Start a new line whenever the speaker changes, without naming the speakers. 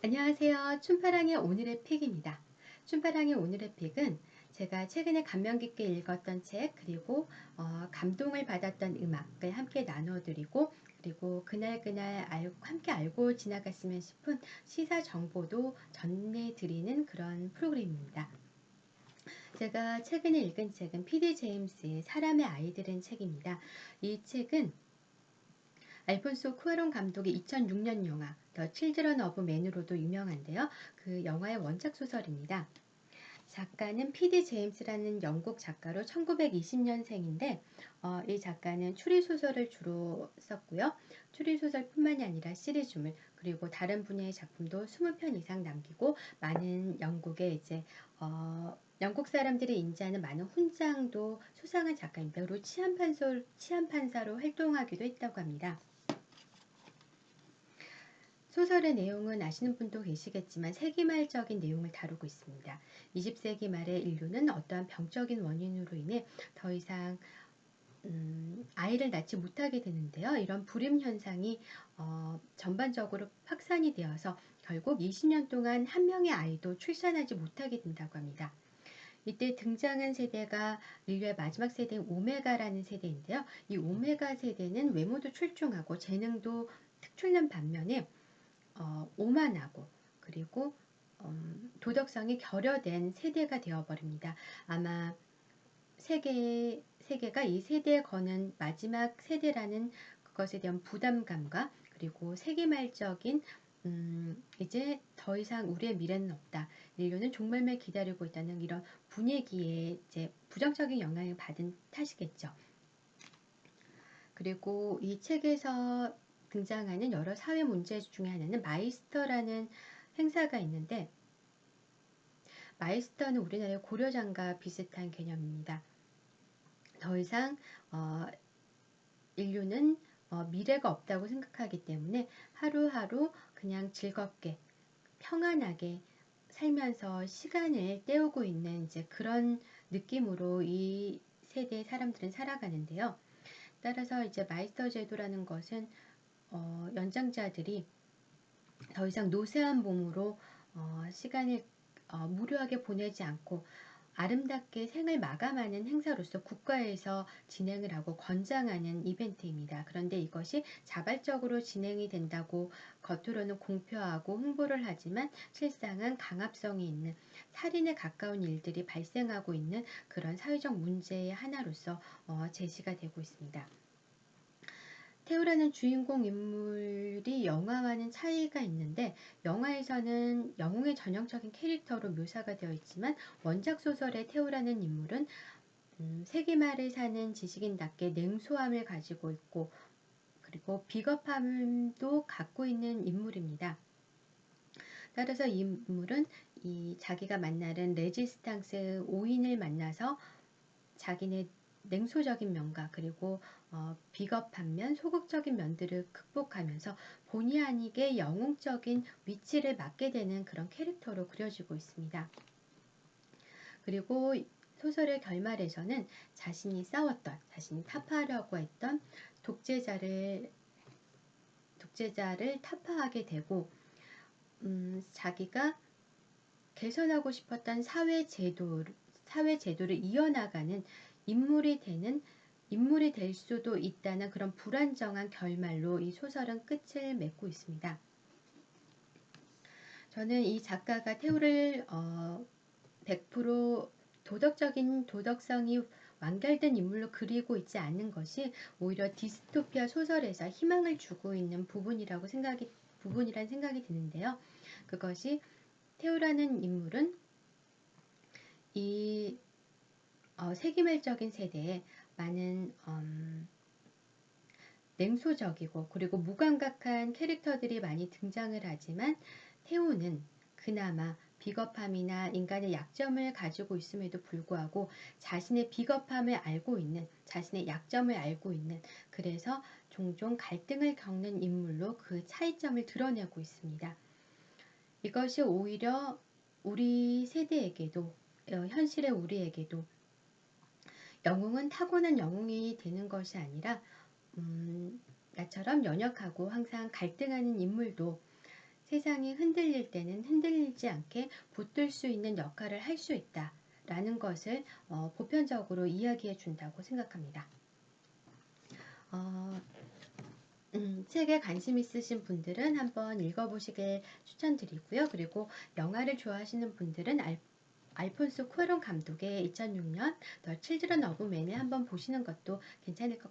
안녕하세요. 춤파랑의 오늘의 픽입니다. 춤파랑의 오늘의 픽은 제가 최근에 감명 깊게 읽었던 책, 그리고 감동을 받았던 음악을 함께 나눠드리고, 그리고 그날 함께 알고 지나갔으면 싶은 시사 정보도 전해드리는 그런 프로그램입니다. 제가 최근에 읽은 책은 PD 제임스의 사람의 아이들은 책입니다. 이 책은 알폰소 쿠아론 감독의 2006년 영화 더 칠드런 오브 맨으로도 유명한데요. 그 영화의 원작 소설입니다. 작가는 PD 제임스라는 영국 작가로 1920년생인데 이 작가는 추리소설을 주로 썼고요. 추리소설뿐만이 아니라 시리즈물, 그리고 다른 분야의 작품도 20편 이상 남기고, 많은 영국의 영국 사람들이 인지하는 많은 훈장도 수상한 작가입니다. 그리고 치안판사로 활동하기도 했다고 합니다. 소설의 내용은 아시는 분도 계시겠지만 세기말적인 내용을 다루고 있습니다. 20세기 말에 인류는 어떠한 병적인 원인으로 인해 더 이상 아이를 낳지 못하게 되는데요. 이런 불임 현상이 전반적으로 확산이 되어서 결국 20년 동안 한 명의 아이도 출산하지 못하게 된다고 합니다. 이때 등장한 세대가 인류의 마지막 세대인 오메가라는 세대인데요. 이 오메가 세대는 외모도 출중하고 재능도 특출난 반면에 오만하고, 그리고 도덕성이 결여된 세대가 되어버립니다. 아마 세계가 이 세대에 거는 마지막 세대라는 그것에 대한 부담감과, 그리고 세기말적인 이제 더 이상 우리의 미래는 없다, 인류는 종말만 기다리고 있다는 이런 분위기에 이제 부정적인 영향을 받은 탓이겠죠. 그리고 이 책에서 등장하는 여러 사회 문제 중에 하나는 마이스터라는 행사가 있는데, 마이스터는 우리나라의 고려장과 비슷한 개념입니다. 더 이상 인류는 미래가 없다고 생각하기 때문에 하루하루 그냥 즐겁게 평안하게 살면서 시간을 때우고 있는 이제 그런 느낌으로 이 세대의 사람들은 살아가는데요. 따라서 이제 마이스터 제도라는 것은 연장자들이 더 이상 노쇠한 몸으로 시간을 무료하게 보내지 않고 아름답게 생을 마감하는 행사로서 국가에서 진행을 하고 권장하는 이벤트입니다. 그런데 이것이 자발적으로 진행이 된다고 겉으로는 공표하고 홍보를 하지만 실상은 강압성이 있는, 살인에 가까운 일들이 발생하고 있는 그런 사회적 문제의 하나로서 제시가 되고 있습니다. 테오라는 주인공 인물이 영화와는 차이가 있는데, 영화에서는 영웅의 전형적인 캐릭터로 묘사가 되어 있지만 원작 소설의 테오라는 인물은 세기말에 사는 지식인답게 냉소함을 가지고 있고, 그리고 비겁함도 갖고 있는 인물입니다. 따라서 이 인물은 자기가 만나는 레지스탕스 5인을 만나서 자기네 냉소적인 면과, 그리고 비겁한 면, 소극적인 면들을 극복하면서 본의 아니게 영웅적인 위치를 맡게 되는 그런 캐릭터로 그려지고 있습니다. 그리고 소설의 결말에서는 자신이 타파하려고 했던 독재자를 타파하게 되고, 자기가 개선하고 싶었던 사회 제도를 이어나가는 인물이 될 수도 있다는 그런 불안정한 결말로 이 소설은 끝을 맺고 있습니다. 저는 이 작가가 테오를 100% 도덕성이 완결된 인물로 그리고 있지 않는 것이 오히려 디스토피아 소설에서 희망을 주고 있는 부분이란 생각이 드는데요. 그것이, 테오라는 인물은 이 세기말적인 세대에 많은 냉소적이고 그리고 무감각한 캐릭터들이 많이 등장을 하지만, 테오는 그나마 비겁함이나 인간의 약점을 가지고 있음에도 불구하고 자신의 약점을 알고 있는, 그래서 종종 갈등을 겪는 인물로 그 차이점을 드러내고 있습니다. 이것이 오히려 우리 세대에게도, 현실의 우리에게도 영웅은 타고난 영웅이 되는 것이 아니라 나처럼 연약하고 항상 갈등하는 인물도 세상이 흔들릴 때는 흔들리지 않게 붙들 수 있는 역할을 할 수 있다 라는 것을 보편적으로 이야기해 준다고 생각합니다. 어, 책에 관심 있으신 분들은 한번 읽어보시길 추천드리고요. 그리고 영화를 좋아하시는 분들은 알폰소 쿠아론 감독의 2006년 The Children of Men을 한번 보시는 것도 괜찮을 것 같습니다.